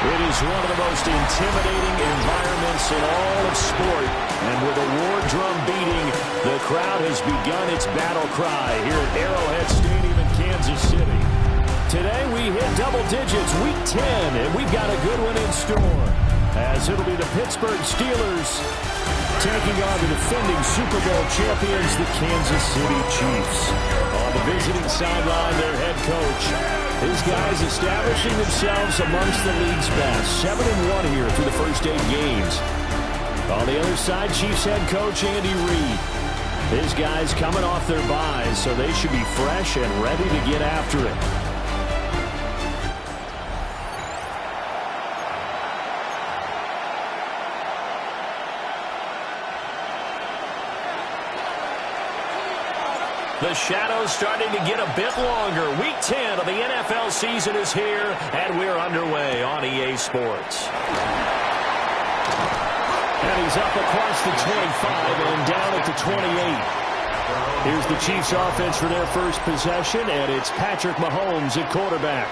It is one of the most intimidating environments in all of sport. And with a war drum beating, the crowd has begun its battle cry here at Arrowhead Stadium in Kansas City. Today we hit double digits, week 10, and we've got a good one in store. As it'll be the Pittsburgh Steelers taking on the defending Super Bowl champions, the Kansas City Chiefs. On the visiting sideline, their head coach. His guys establishing themselves amongst the league's best. 7-1 here through the first 8 games. On the other side, Chiefs head coach Andy Reid. His guys coming off their byes, so they should be fresh and ready to get after it. The shadow's starting to get a bit longer. Week 10 of the NFL season is here, and we're underway on EA Sports. And he's up across the 25 and down at the 28. Here's the Chiefs offense for their first possession, and it's Patrick Mahomes at quarterback.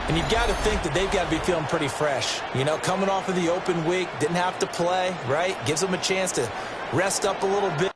And you've got to think that they've got to be feeling pretty fresh. You know, coming off of the open week, didn't have to play, right? Gives them a chance to rest up a little bit.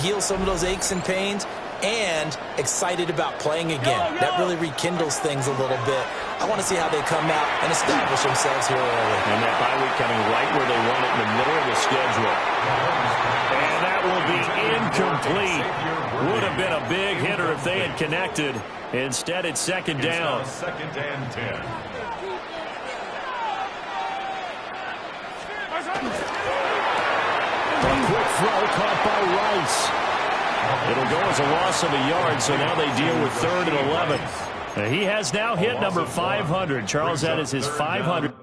Heal some of those aches and pains, and excited about playing again. That really rekindles things a little bit. I want to see how they come out and establish themselves here early. And that bye week coming right where they want it in the middle of the schedule. And that will be incomplete. Would have been a big hitter if they had connected. Instead, it's second down. Second and 10. A quick throw caught by Rice. It'll go as a loss of a yard, so now they deal with 3rd and 11. He has now hit number 500. Charles, that is his 500.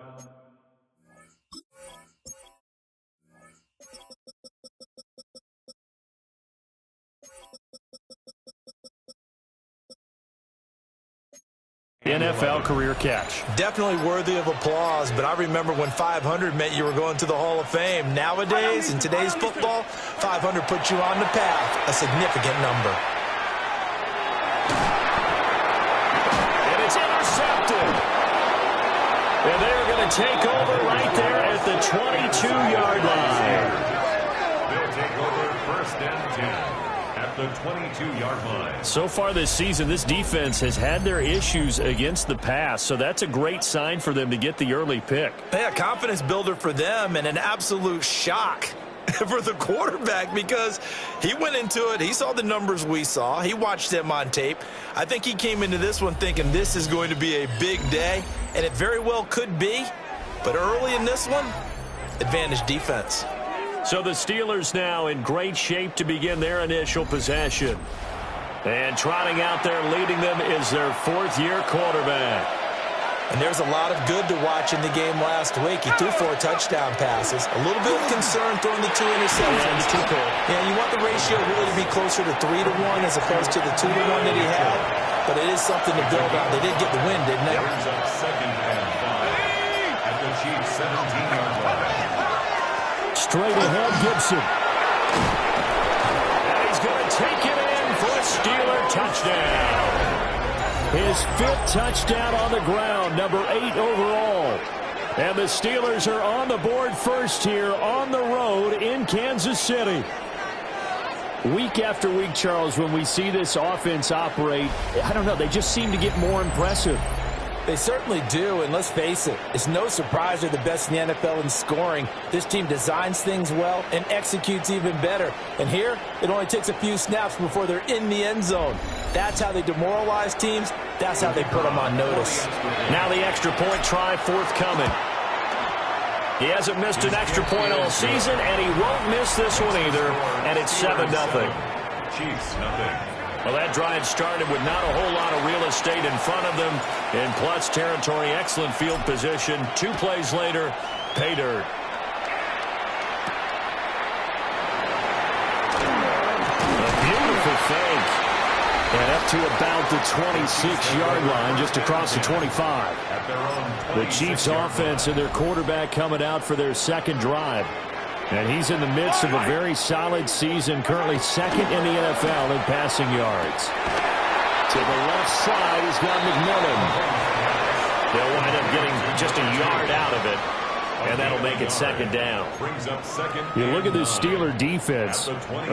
NFL career catch. Definitely worthy of applause, but I remember when 500 meant you were going to the Hall of Fame. Nowadays, in today's football, 500 puts you on the path, a significant number. And it's intercepted. And they're going to take over right there at the 22-yard line. They'll take over 1st and 10. At the 22-yard line. So far this season, this defense has had their issues against the pass, so that's a great sign for them to get the early pick. Yeah, confidence builder for them and an absolute shock for the quarterback because he went into it. He saw the numbers we saw. He watched them on tape. I think he came into this one thinking this is going to be a big day, and it very well could be. But early in this one, advantage defense. So the Steelers now in great shape to begin their initial possession. And trotting out there leading them is their 4th-year quarterback. And there's a lot of good to watch in the game last week. He threw 4 touchdown passes. A little bit of concern throwing the 2 interceptions. Yeah, you want the ratio really to be closer to 3-1 as opposed to the 2-1 that he had. But it is something to build on. They did get the win, didn't they? Brings up 2nd and 5 at the Chiefs' 17-yard line. Straight ahead, Gibson. And he's going to take it in for a Steeler touchdown. His 5th touchdown on the ground, number 8 overall. And the Steelers are on the board first here on the road in Kansas City. Week after week, Charles, when we see this offense operate, I don't know, they just seem to get more impressive. They certainly do, and let's face it, it's no surprise they're the best in the NFL in scoring. This team designs things well and executes even better. And here, it only takes a few snaps before they're in the end zone. That's how they demoralize teams. That's how they put them on notice. Now the extra point try forthcoming. He hasn't missed an extra point all season, and he won't miss this one either. And it's 7-0. Chiefs, nothing. Well, that drive started with not a whole lot of real estate in front of them. In plus territory, excellent field position. 2 plays later, pay dirt. A beautiful fake. And up to about the 26-yard line, just across the 25. The Chiefs offense and their quarterback coming out for their second drive. And he's in the midst of a very solid season, currently second in the NFL in passing yards. To the left side, he's got McMillan. They'll wind up getting just a yard out of it, and that'll make it second down. You look at this Steeler defense.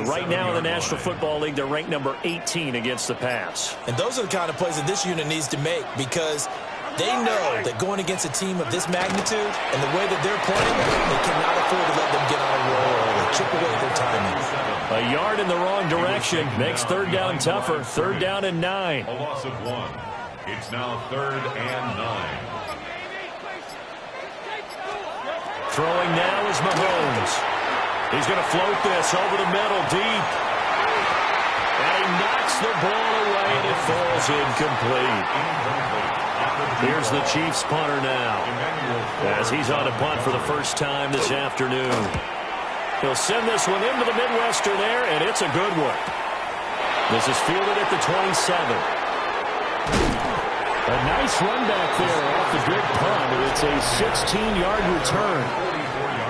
Right now in the National Football League, they're ranked number 18 against the pass. And those are the kind of plays that this unit needs to make, because they know that going against a team of this magnitude and the way that they're playing, they cannot afford to let them get on a roll or chip away at their timing. A yard in the wrong direction makes third down tougher. Third down and 9. A loss of 1. It's now 3rd and 9. Throwing now is Mahomes. He's going to float this over the middle, deep. And he knocks the ball away, and it falls incomplete. Here's the Chiefs punter now, as he's on a punt for the first time this afternoon. He'll send this one into the Midwestern there, and it's a good one. This is fielded at the 27. A nice run back there off the good punt, and it's a 16-yard return.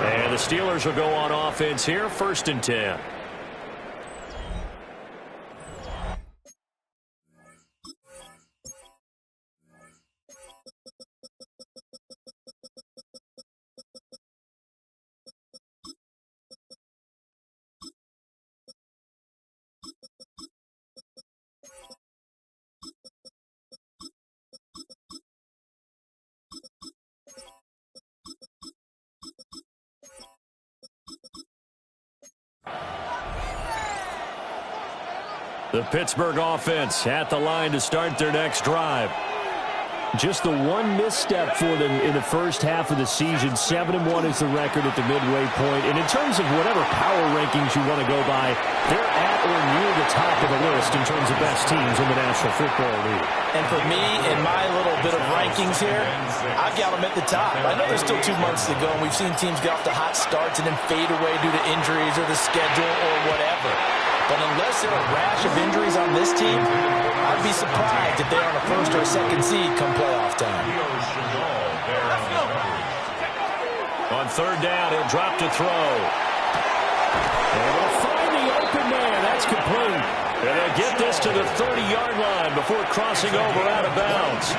And the Steelers will go on offense here, 1st and 10. The Pittsburgh offense at the line to start their next drive. Just the one misstep for them in the first half of the season. 7-1 is the record at the midway point. And in terms of whatever power rankings you want to go by, they're at or near the top of the list in terms of best teams in the National Football League. And for me, in my little bit of rankings here, I've got them at the top. I know there's still 2 months to go, and we've seen teams get off to hot starts and then fade away due to injuries or the schedule or whatever. But unless there are a rash of injuries on this team, I'd be surprised if they're on a 1st or a 2nd seed come playoff time. On 3rd down, he'll drop to throw. And they'll find the open man. That's complete. And they'll get this to the 30-yard line before crossing over out of bounds.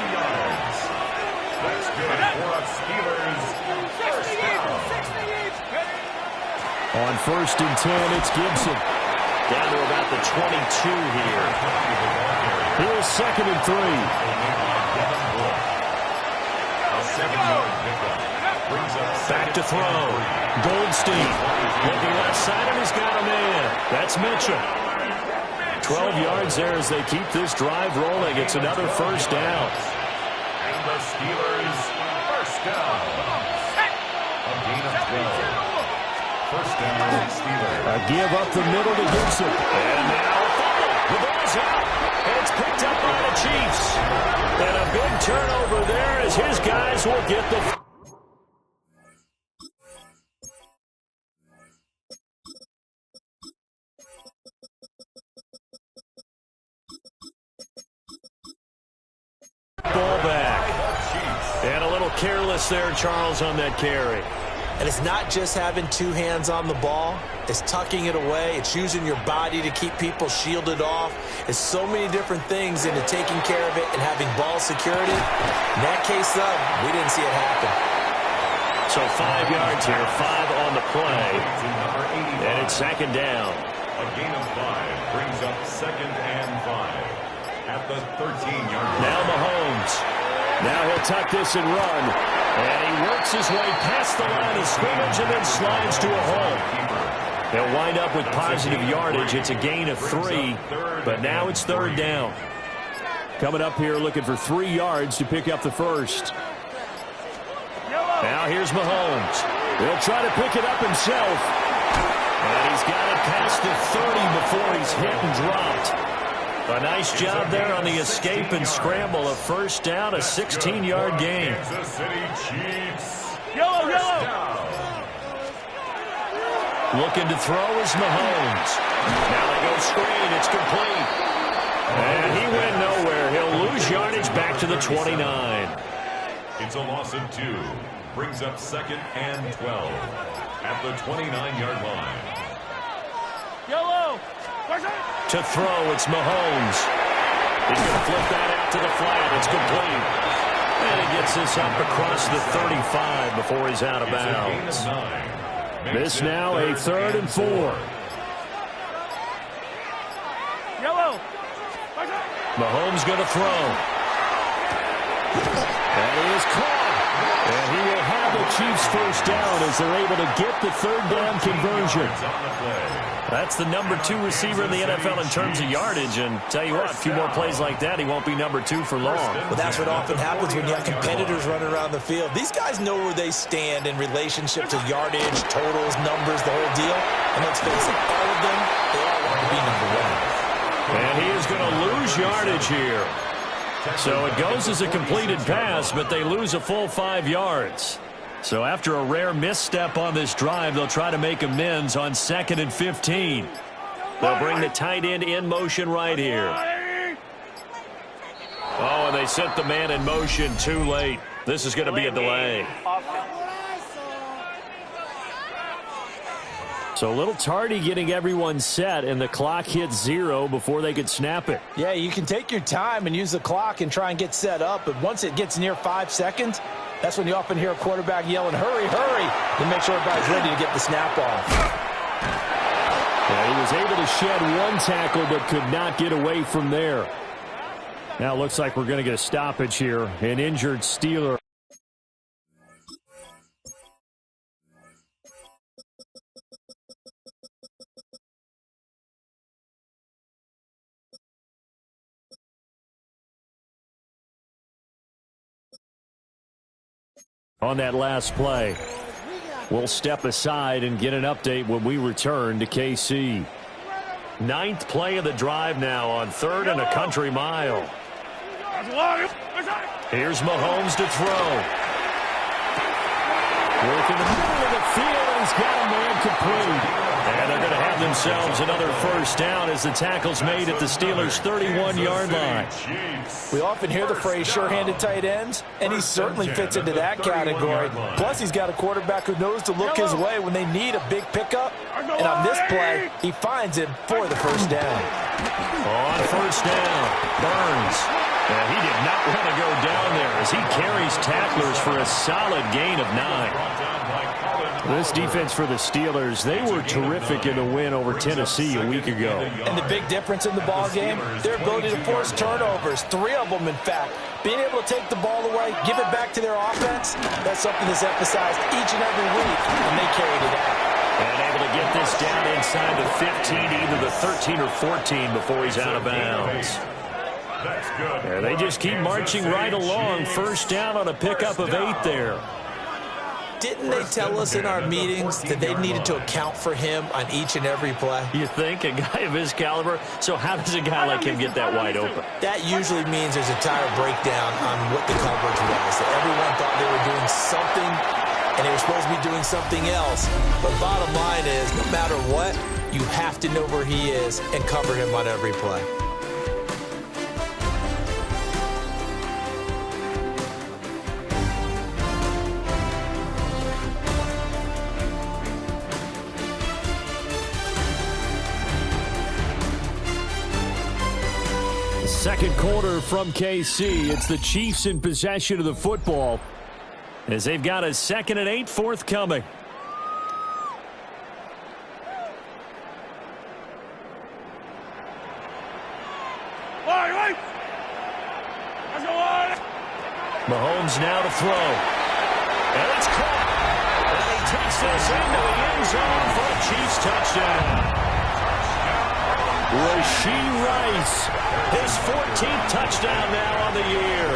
That's good for a Steelers first down. On 1st and 10, it's Gibson. Down to about the 22 here. Here's 2nd and 3. Back to throw. Goldstein looking left side, and he's got a man. That's Mitchell. 12 yards there as they keep this drive rolling. It's another 1st down. And the Steelers first down. A gain of 12. 1st down, Steelers. A give up the middle to Gibson. And now the ball's out. And it's picked up by the Chiefs. And a big turnover there as his guys will get the... ball back. And a little careless there, Charles, on that carry. And it's not just having 2 hands on the ball. It's tucking it away. It's using your body to keep people shielded off. It's so many different things into taking care of it and having ball security. In that case, though, we didn't see it happen. So 5 yards here, 5 on the play. And it's 2nd down. A gain of 5 brings up 2nd and 5 at the 13-yard line. Now Mahomes. Now he'll tuck this and run. And he works his way past the line of scrimmage and then slides to a hole. He'll wind up with positive yardage. It's a gain of 3, but now it's 3rd down. Coming up here looking for 3 yards to pick up the first. Now here's Mahomes. He'll try to pick it up himself. And he's got it past the 30 before he's hit and dropped. A nice job there on the escape and scramble. A first down, a 16-yard gain. Kansas City Chiefs. Yellow. Looking to throw is Mahomes. Now they go screen. It's complete. And he went nowhere. He'll lose yardage back to the 29. It's a loss of 2. Brings up 2nd and 12 at the 29-yard line. Yellow. To throw, it's Mahomes. He's going to flip that out to the flat. It's complete. And he gets this up across the 35 before he's out of bounds. This now a 3rd and 4. Yellow. Mahomes going to throw. That is caught. And he will have the Chiefs first down as they're able to get the 3rd down conversion. That's the number 2 receiver in the NFL in terms of yardage. And tell you what, a few more plays like that, he won't be number 2 for long. But that's what often happens when you have competitors running around the field. These guys know where they stand in relationship to yardage, totals, numbers, the whole deal. And let's face it, all of them, they all want to be number 1. And he is going to lose yardage here. So it goes as a completed pass, but they lose a full 5 yards. So after a rare misstep on this drive, they'll try to make amends on 2nd and 15. They'll bring the tight end in motion right here. Oh, and they sent the man in motion too late. This is going to be a delay. So a little tardy getting everyone set, and the clock hits 0 before they could snap it. Yeah, you can take your time and use the clock and try and get set up, but once it gets near 5 seconds, that's when you often hear a quarterback yelling, hurry, hurry, to make sure everybody's ready to get the snap off. Yeah, he was able to shed 1 tackle but could not get away from there. Now it looks like we're going to get a stoppage here. An injured Steeler. On that last play. We'll step aside and get an update when we return to KC. 9th play of the drive now on 3rd and a country mile. Here's Mahomes to throw. Work in the middle of the field, and he's got a man complete. And they're going to have themselves another first down as the tackle's made at the Steelers' 31-yard line. We often hear the phrase sure-handed tight ends, and he certainly fits into that category. Plus, he's got a quarterback who knows to look his way when they need a big pickup. And on this play, he finds him for the first down. On first down, Burns. And he did not want to go down there as he carries tacklers for a solid gain of 9. This defense for the Steelers, they were terrific in the win over Tennessee a week ago. And the big difference in the ball game, their ability to force turnovers, 3 of them in fact. Being able to take the ball away, give it back to their offense, that's something that's emphasized each and every week, and they carried it out. And able to get this down inside the 15, either the 13 or 14 before he's out of bounds. Yeah, they just keep marching right along. First down on a pickup of 8 there. Didn't they tell us in our meetings that they needed to account for him on each and every play? You think? A guy of his caliber? So how does a guy like him get that wide open? That usually means there's a tire breakdown on what the coverage was. That everyone thought they were doing something, and they were supposed to be doing something else. But bottom line is, no matter what, you have to know where he is and cover him on every play. Second quarter from KC. It's the Chiefs in possession of the football as they've got a 2nd and 8 forthcoming. Mahomes now to throw. And it's caught. And he takes this into the end zone for a Chiefs touchdown. Rashee Rice, his 14th touchdown now on the year.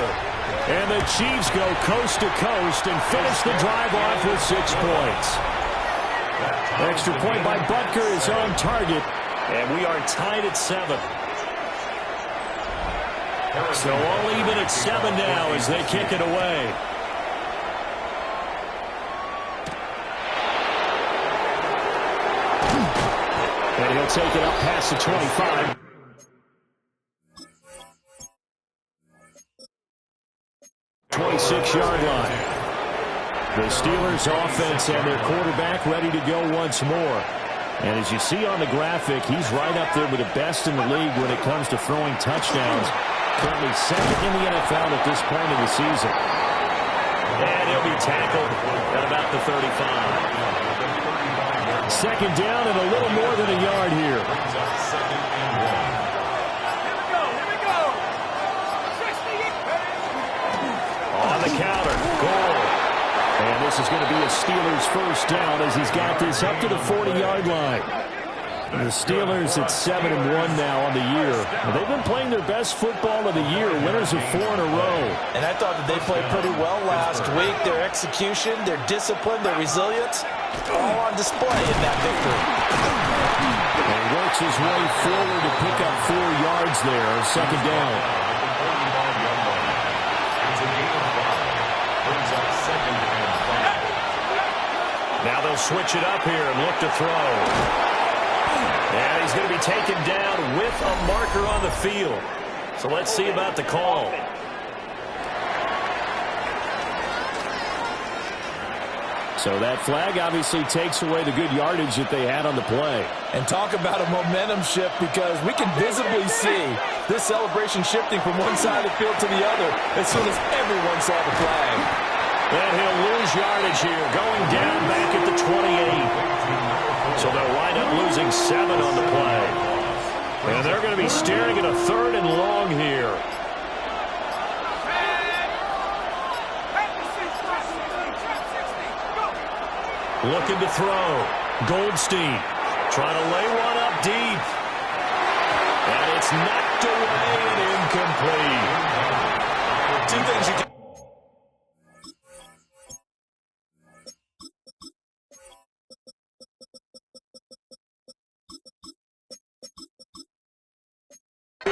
And the Chiefs go coast to coast and finish the drive off with 6 points. Extra point by Butker is on target, and we are tied at 7. So all even at 7 now as they kick it away. And he'll take it up past the 25. .26-yard line. The Steelers offense and their quarterback ready to go once more. And as you see on the graphic, he's right up there with the best in the league when it comes to throwing touchdowns. Currently second in the NFL at this point of the season. And he'll be tackled at about the 35. Second down and a little more than a yard here. On the counter, goal. And this is going to be a Steelers first down as he's got this up to the 40-yard line. The Steelers at 7-1 now on the year. They've been playing their best football of the year, winners of 4 in a row. And I thought that they played pretty well last week. Their execution, their discipline, their resilience, all on display in that victory. And he works his way forward to pick up 4 yards there, second down. Now they'll switch it up here and look to throw. And he's going to be taken down with a marker on the field. So let's see about the call. So that flag obviously takes away the good yardage that they had on the play. And talk about a momentum shift, because we can visibly see this celebration shifting from one side of the field to the other as soon as everyone saw the flag. And he'll lose yardage here, going down back at the 28. So they'll wind up losing 7 on the play. And they're going to be staring at a 3rd and long here. Looking to throw. Goldstein trying to lay one up deep. And it's knocked away and incomplete. 2 things you can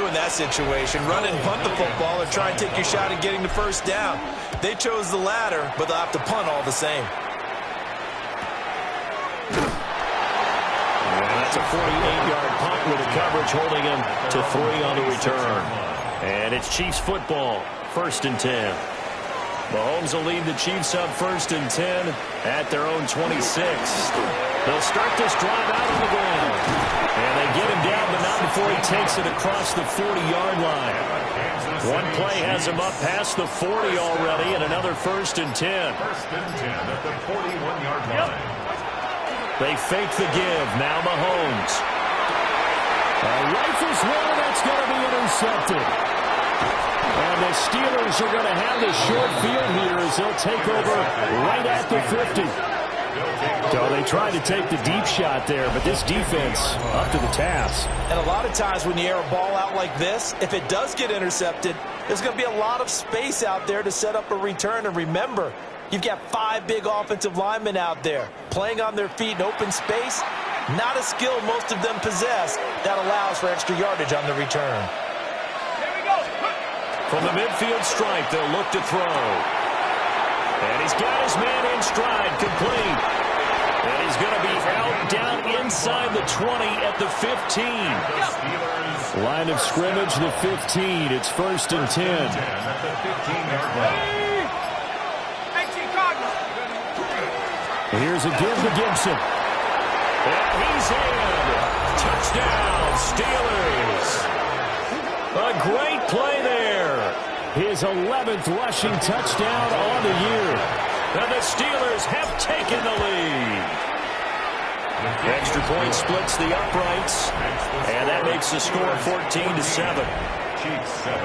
in that situation: run and punt the football or try and take your shot at getting the first down. They chose the latter, but they'll have to punt all the same. That's a 48-yard punt with the coverage holding him to 3 on the return. And it's Chiefs football, 1st and 10. Mahomes will lead the Chiefs up 1st and 10 at their own 26. They'll start this drive out on the ground. And they get him down, but not before he takes it across the 40-yard line. One play has him up past the 40 already, and another 1st and 10. 1st and 10 at the 41-yard line. They fake the give. Now Mahomes. Rifles one, that's going to be intercepted. And the Steelers are going to have the short field here as they'll take over right at the 50. So they tried to take the deep shot there, but this defense up to the task. And a lot of times when you air a ball out like this, if it does get intercepted, there's going to be a lot of space out there to set up a return. And remember, you've got 5 big offensive linemen out there playing on their feet in open space. Not a skill most of them possess that allows for extra yardage on the return. From the midfield stripe, they'll look to throw. And he's got his man in stride, complete. And he's going to be out down inside the 20 at the 15. Line of scrimmage, the 15. It's 1st and 10. At the 15-yard line. Here's a give to Gibson. And he's in. Touchdown, Steelers. A great play there. His 11th rushing touchdown on the year. And the Steelers have taken the lead. Extra point splits the uprights. And that makes the score 14-7. Chiefs 7.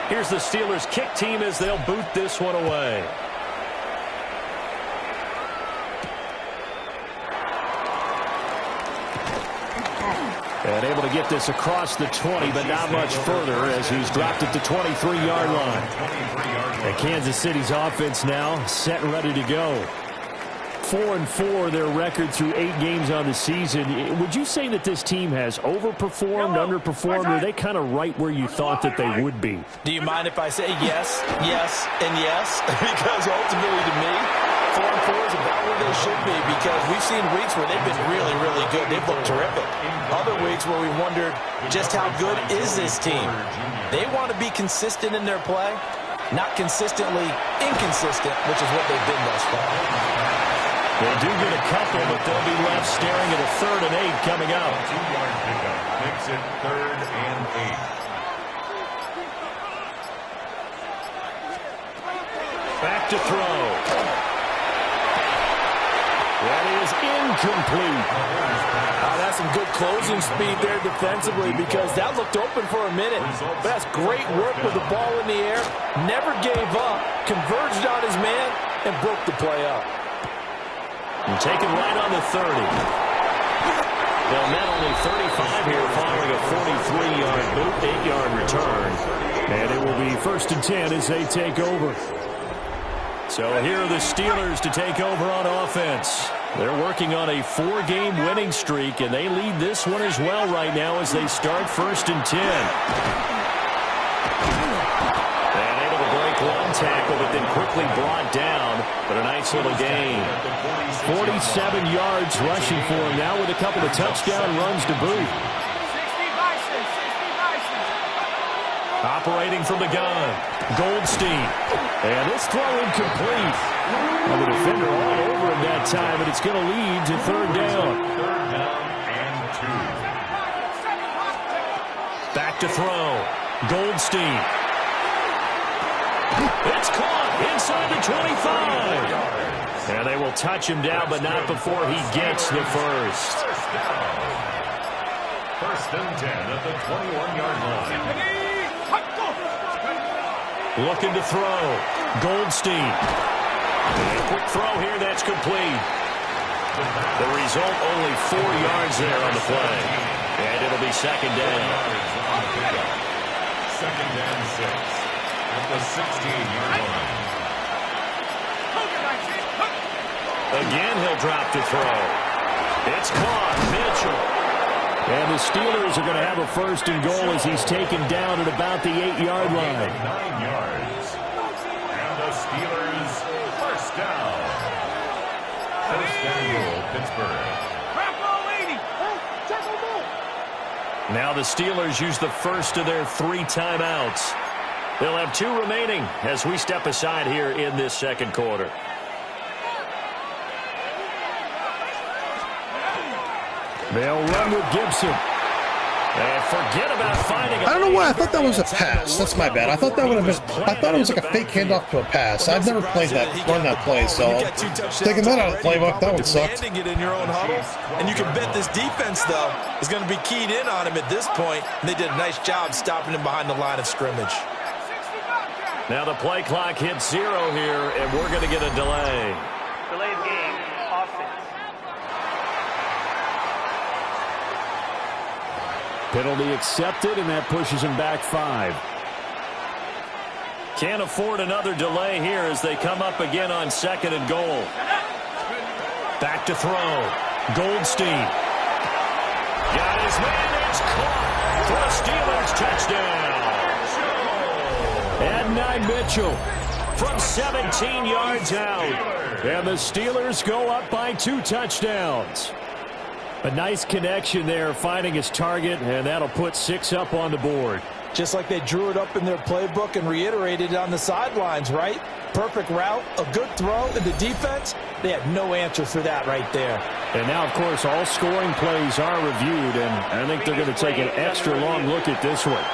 Here's the Steelers kick team as they'll boot this one away. And able to get this across the 20, but not much further as he's dropped at the 23-yard line. And Kansas City's offense now set and ready to go. 4-4, their record through 8 games on the season. Would you say that this team has overperformed, underperformed, or are they kind of right where you thought that they would be? Do you mind if I say yes, yes, and yes? Because ultimately to me, 4-4 is about where they should be, because we've seen weeks where they've been really, really good. They've looked terrific. Other weeks where we wondered just how good is this team. They want to be consistent in their play, not consistently inconsistent, which is what they've been thus far. They do get a couple, but they'll be left staring at a 3rd and 8 coming up. 2-yard pickup makes it 3rd and 8. Back to throw. That is incomplete. That's some good closing speed there defensively, because that looked open for a minute. But that's great work with the ball in the air. Never gave up, converged on his man, and broke the play up. And taken right on the 30. They'll net only 35 here following a 43-yard boot, 8-yard return. And it will be 1st and 10 as they take over. So here are the Steelers to take over on offense. They're working on a 4-game winning streak, and they lead this one as well right now as they start 1st and 10. And able to break one tackle, but then quickly brought down. But a nice little gain. 47 yards rushing for him now with a couple of touchdown runs to boot. Operating from the gun, Goldstein. And this throw incomplete. Well, the defender all over him that time, and it's going to lead to 3rd down. 3rd down and 2. Back to throw, Goldstein. It's caught inside the 25. And they will touch him down, but not before he gets the first. 1st and 10 at the 21-yard line. Looking to throw. Goldstein. And a quick throw here, that's complete. The result, only 4 yards there on the play. And it'll be 2nd down. 2nd and 6 at the 16-yard line. Again, he'll drop to throw. It's caught. Mitchell. And the Steelers are going to have a 1st and goal as he's taken down at about the 8-yard line. 9 yards. And the Steelers 1st down. 1st and goal, Pittsburgh. Now the Steelers use the first of their 3 timeouts. They'll have 2 remaining as we step aside here in this 2nd quarter. They'll run with Gibson. And forget about finding I don't know why I thought that was a pass. That's my bad. I thought that would have been. I thought it was like a fake handoff to a pass. I've never played that, run that play, so taking that out of the playbook, that one sucked. It in your own huddle, and you can bet this defense though is going to be keyed in on him at this point. And they did a nice job stopping him behind the line of scrimmage. Now the play clock hits 0 here, and we're going to get a delay. Delayed game, offense. Penalty accepted, and that pushes him back 5. Can't afford another delay here as they come up again on 2nd and goal. Back to throw. Goldstein. Got his man. It's caught for a Steelers touchdown. Adonai Mitchell from 17 yards out. And the Steelers go up by 2 touchdowns. A nice connection there, finding his target, and that'll put 6 up on the board. Just like they drew it up in their playbook and reiterated it on the sidelines, right? Perfect route, a good throw, and the defense, they had no answer for that right there. And now, of course, all scoring plays are reviewed, and I think they're going to take an extra long look at this one.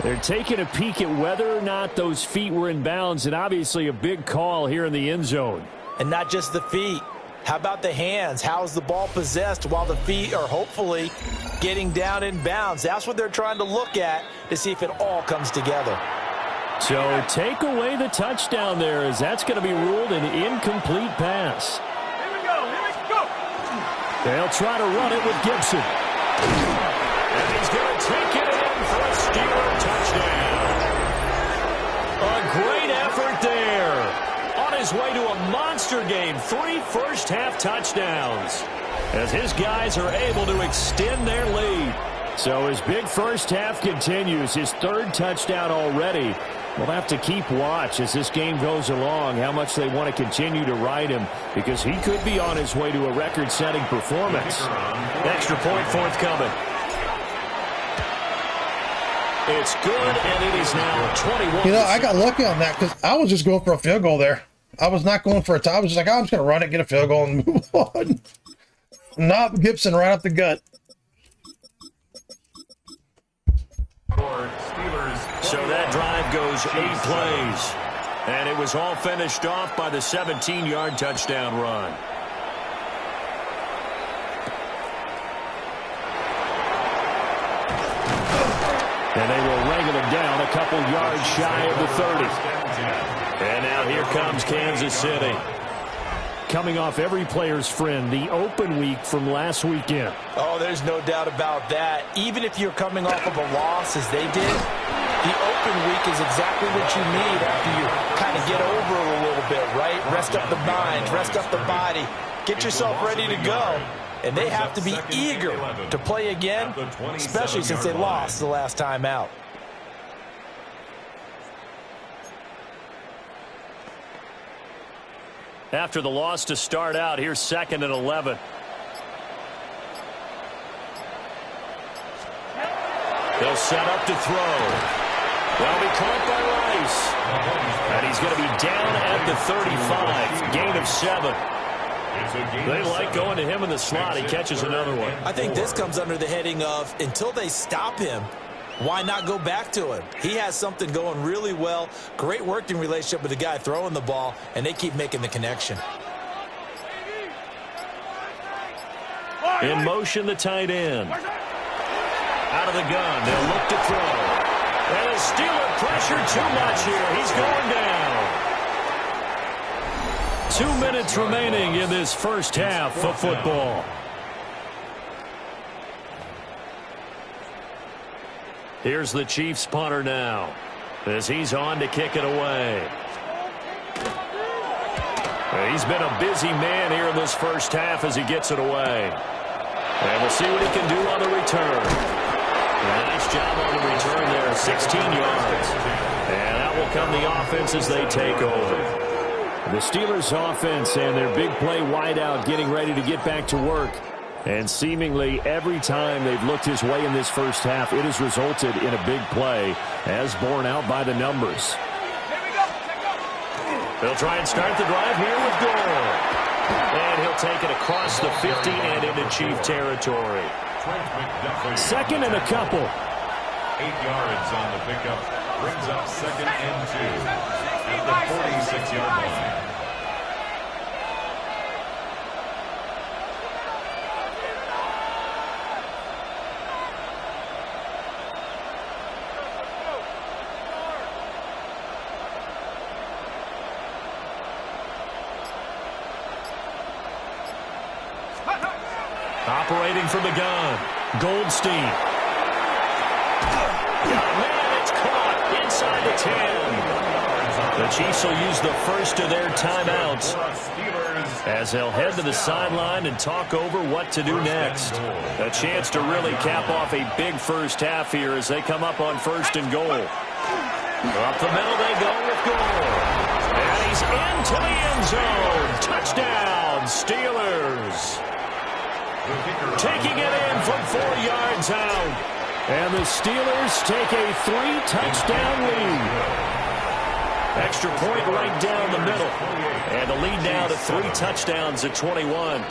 They're taking a peek at whether or not those feet were in bounds, and obviously a big call here in the end zone. And not just the feet. How about the hands? How's the ball possessed while the feet are hopefully getting down in bounds? That's what they're trying to look at to see if it all comes together. So take away the touchdown there, as that's going to be ruled an incomplete pass. Here we go. They'll try to run it with Gibson. And he's going to take it in for a Steeler touchdown. A great effort there on on his way to a monster game. 3 first-half touchdowns as his guys are able to extend their lead. So his big first half continues. His 3rd touchdown already. We'll have to keep watch as this game goes along, how much they want to continue to ride him, because he could be on his way to a record-setting performance. Extra point forthcoming. It's good, and it is now 21. You know, I got lucky on that because I was just going for a field goal there. I was not going for a tie. I was just like, oh, I'm just going to run it, get a field goal, and move on. Not Gibson right up the gut. So that drive goes 8 plays. And it was all finished off by the 17-yard touchdown run. And they will wrangle him down a couple yards shy of the 30. And now here comes Kansas City. Coming off every player's friend, the open week from last weekend. Oh, there's no doubt about that. Even if you're coming off of a loss as they did, the open week is exactly what you need after you kind of get over it a little bit, right? Rest up the mind, rest up the body, get yourself ready to go. And they have to be eager to play again, especially since they lost the last time out. After the loss to start out, here's 2nd and 11. They'll set up to throw. They'll be caught by Rice. And he's going to be down at the 35. Gain of 7. They like going to him in the slot. He catches another one. I think this comes under the heading of until they stop him, why not go back to him? He has something going really well. Great working relationship with the guy throwing the ball, and they keep making the connection. In motion, the tight end. Out of the gun, they'll look to throw. And the Steeler pressure too much here. He's going down. 2 minutes remaining in this first half of football. Here's the Chiefs punter now as he's on to kick it away. He's been a busy man here in this first half as he gets it away. And we'll see what he can do on the return. Nice job on the return there, 16 yards. And out will come the offense as they take over. The Steelers' offense and their big play wideout getting ready to get back to work. And seemingly every time they've looked his way in this first half, it has resulted in a big play, as borne out by the numbers. They'll try and start the drive here with Gore. And he'll take it across the 50 and into Chief territory. 2nd and a couple. 8 yards on the pickup. Brings up 2nd and 2 at the 46-yard line. Operating from the gun, Goldstein. Man, it's caught inside the 10. The Chiefs will use the first of their timeouts as they'll head to the sideline and talk over what to do next. A chance to really cap off a big first half here as they come up on 1st and goal. Up the middle they go with Gore. And he's into the end zone. Touchdown, Steelers. Taking it in from 4 yards out. And the Steelers take a 3-touchdown lead. Extra point right down the middle. And the lead now to 3 touchdowns at 21.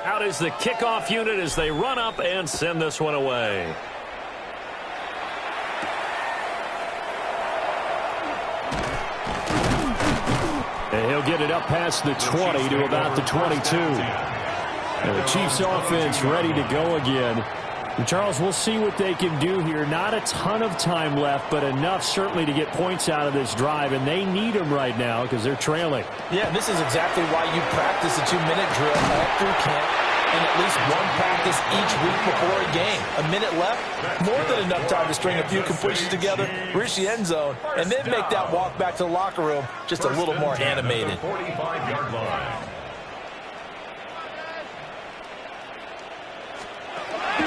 Out is the kickoff unit as they run up and send this one away. And he'll get it up past the 20 to about the 22. And the Chiefs offense ready to go again. Charles, we'll see what they can do here. Not a ton of time left, but enough certainly to get points out of this drive, and they need them right now because they're trailing. Yeah, this is exactly why you practice a 2-minute drill all through camp and at least one practice each week before a game. A minute left, more than enough time to string a few completions together, reach the end zone, and then make that walk back to the locker room just a little more animated. 45-yard line.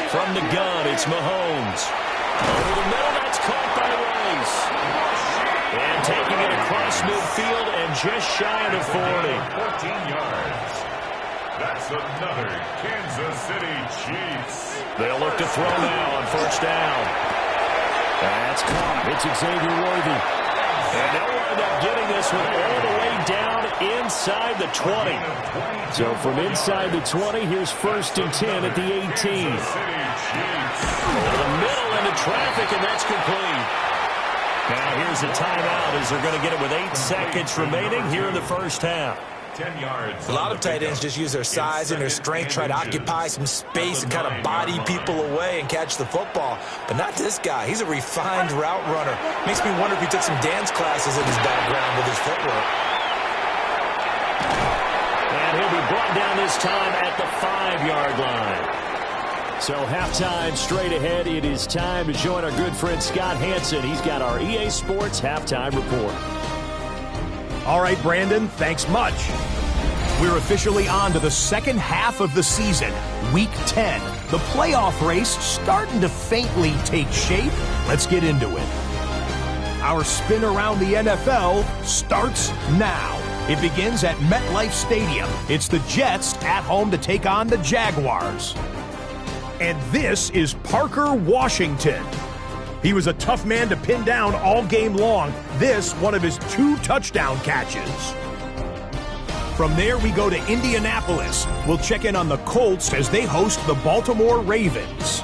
From the gun, it's Mahomes. Over the middle, that's caught by Rice. And taking it across midfield and just shy of the 40. 14 yards. That's another Kansas City Chiefs. They'll look to throw now on first down. That's caught. It's Xavier Worthy. And they'll wind up getting this one all the way down inside the 20. So from inside the 20, here's 1st and 10 at the 18. Over the middle into traffic, and that's complete. Now here's a timeout as they're going to get it with 8 seconds remaining here in the first half. 10 yards. A lot of tight ends just use their size and their strength, try to occupy some space and kind of body people away and catch the football. But not this guy. He's a refined route runner. Makes me wonder if he took some dance classes in his background with his footwork. And he'll be brought down this time at the 5-yard line. So halftime straight ahead. It is time to join our good friend Scott Hansen. He's got our EA Sports halftime report. All right, Brandon, thanks much. We're officially on to the second half of the season, Week 10. The playoff race starting to faintly take shape. Let's get into it. Our spin around the NFL starts now. It begins at MetLife Stadium. It's the Jets at home to take on the Jaguars. And this is Parker Washington. He was a tough man to pin down all game long. This, one of his 2 touchdown catches. From there, we go to Indianapolis. We'll check in on the Colts as they host the Baltimore Ravens.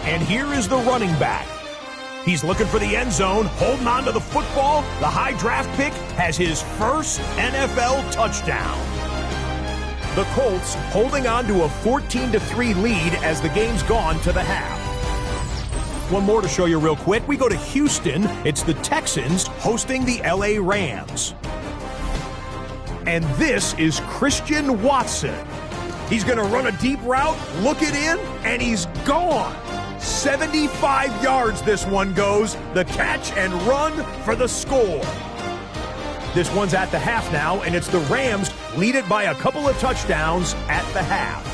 And here is the running back. He's looking for the end zone, holding on to the football. The high draft pick has his first NFL touchdown. The Colts holding on to a 14-3 lead as the game's gone to the half. One more to show you real quick. We go to Houston. It's the Texans hosting the LA Rams. And this is Christian Watson. He's going to run a deep route, look it in, and he's gone. 75 yards this one goes. The catch and run for the score. This one's at the half now, and it's the Rams lead it by a couple of touchdowns at the half.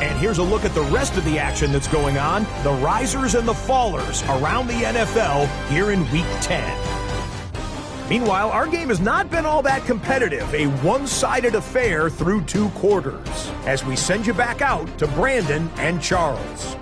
And here's a look at the rest of the action that's going on, the risers and the fallers around the NFL here in Week 10. Meanwhile, our game has not been all that competitive, a one-sided affair through 2 quarters, as we send you back out to Brandon and Charles.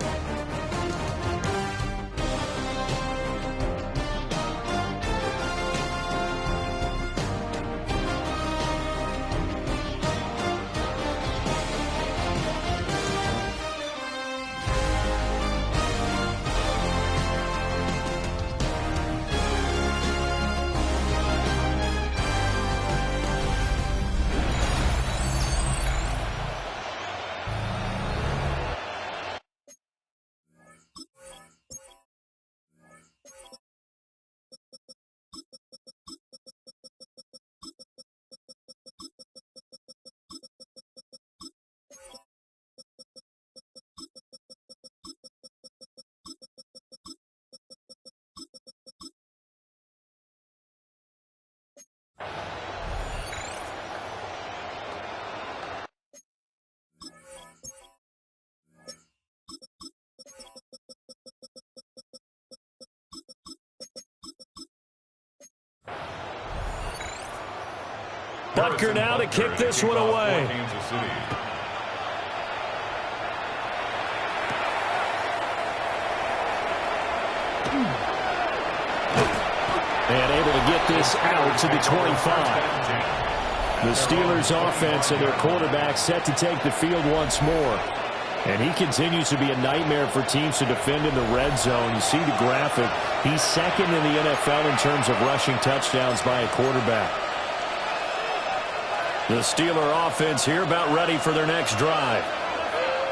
Butker now to kick this one away. And able to get this out to the 25. The Steelers offense and their quarterback set to take the field once more. And he continues to be a nightmare for teams to defend in the red zone. You see the graphic. He's second in the NFL in terms of rushing touchdowns by a quarterback. The Steeler offense here about ready for their next drive.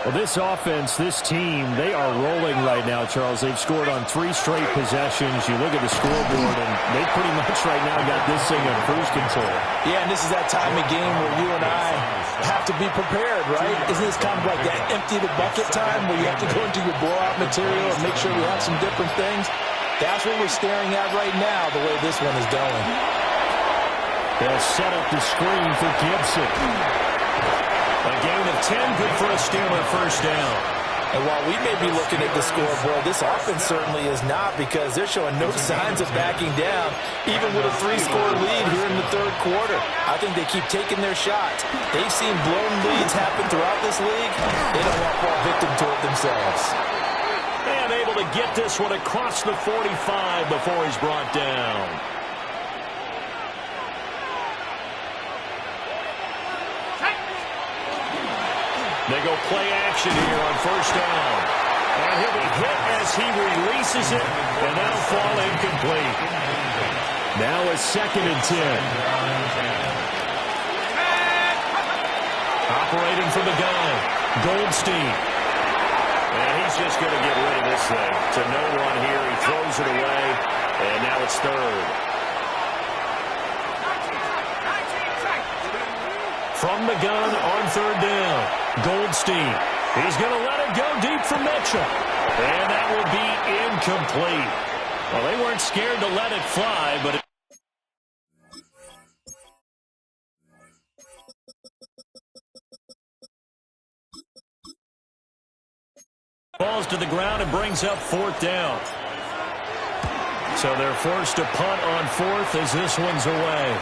Well, this offense, this team, they are rolling right now, Charles. They've scored on 3 straight possessions. You look at the scoreboard, and they pretty much right now got this thing on cruise control. Yeah, and this is that time of game where you and I have to be prepared, right? Isn't this kind of like that empty the bucket time where you have to go into your blowout material and make sure we have some different things? That's what we're staring at right now, the way this one is going. They'll set up the screen for Gibson. A gain of 10, good for a Steeler first down. And while we may be looking at the scoreboard, this offense certainly is not, because they're showing no signs of backing down, even with a 3-score lead here in the third quarter. I think they keep taking their shots. They've seen blown leads happen throughout this league. They don't want to fall victim to it themselves. And able to get this one across the 45 before he's brought down. They go play action here on first down. And he'll be hit as he releases it, and that'll fall incomplete. Now a 2nd and 10. Operating from the gun, Goldstein. And he's just going to get rid of this thing. To no one here, he throws it away, and now it's 3rd. From the gun on 3rd down, Goldstein. He's going to let it go deep for Mitchell. And that will be incomplete. Well, they weren't scared to let it fly, but falls to the ground and brings up 4th down. So they're forced to punt on 4th as this one's away.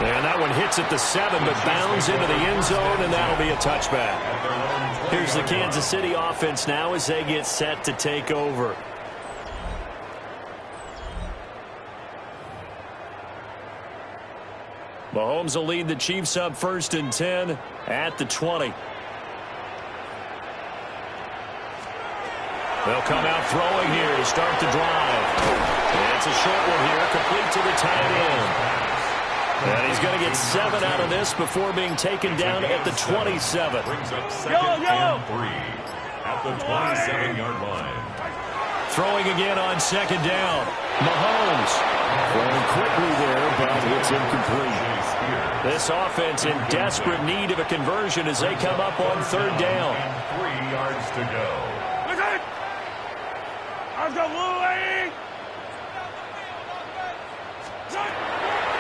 And that one hits at the 7, but bounds into the end zone, and that'll be a touchback. Here's the Kansas City offense now as they get set to take over. Mahomes will lead the Chiefs up 1st and 10 at the 20. They'll come out throwing here to start the drive. And it's a short one here, complete to the tight end. And he's going to get 7 out of this before being taken down at the 27. Brings up 2nd and 3 at the 27-yard line. Throwing again on 2nd down. Mahomes throwing quickly there, but it's incomplete. This offense in desperate need of a conversion as they come up on 3rd down. 3 yards to go. Let's go, Louie!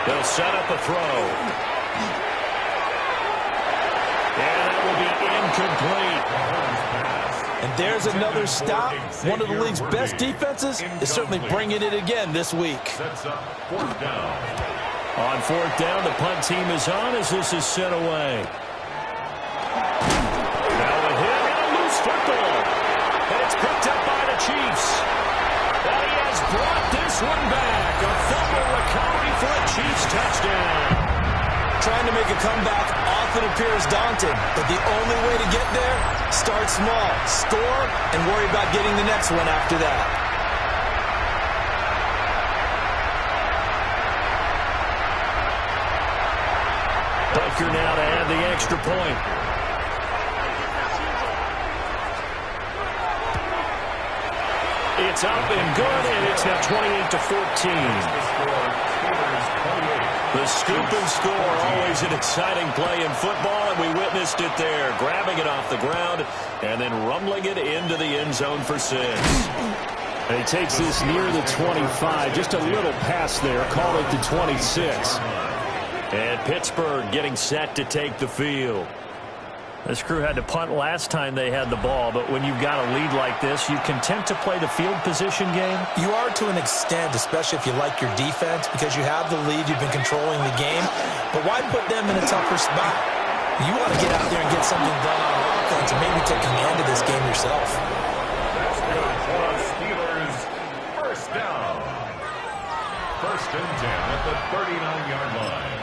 They'll set up a throw. And that will be incomplete. And there's another stop. One of the league's best defenses is certainly bringing it again this week. Sets up 4th down. On 4th down, the punt team is on as this is sent away. Now a hit and a loose football. And it's picked up by the Chiefs. And he has brought this one back. A fumble recovery for a Chiefs touchdown. Trying to make a comeback often appears daunting, but the only way to get there, start small, score, and worry about getting the next one after that. Butker now to add the extra point. It's up and good, and it's now 28-14. The scoop and score, always an exciting play in football, and we witnessed it there, grabbing it off the ground and then rumbling it into the end zone for 6. And he takes this near the 25, just a little pass there, call it the 26. And Pittsburgh getting set to take the field. This crew had to punt last time they had the ball, but when you've got a lead like this, you content to play the field position game? You are to an extent, especially if you like your defense, because you have the lead, you've been controlling the game. But why put them in a tougher spot? You want to get out there and get something done on offense and maybe take command of this game yourself. That's good for Steelers. First down. 1st and 10 at the 39-yard line.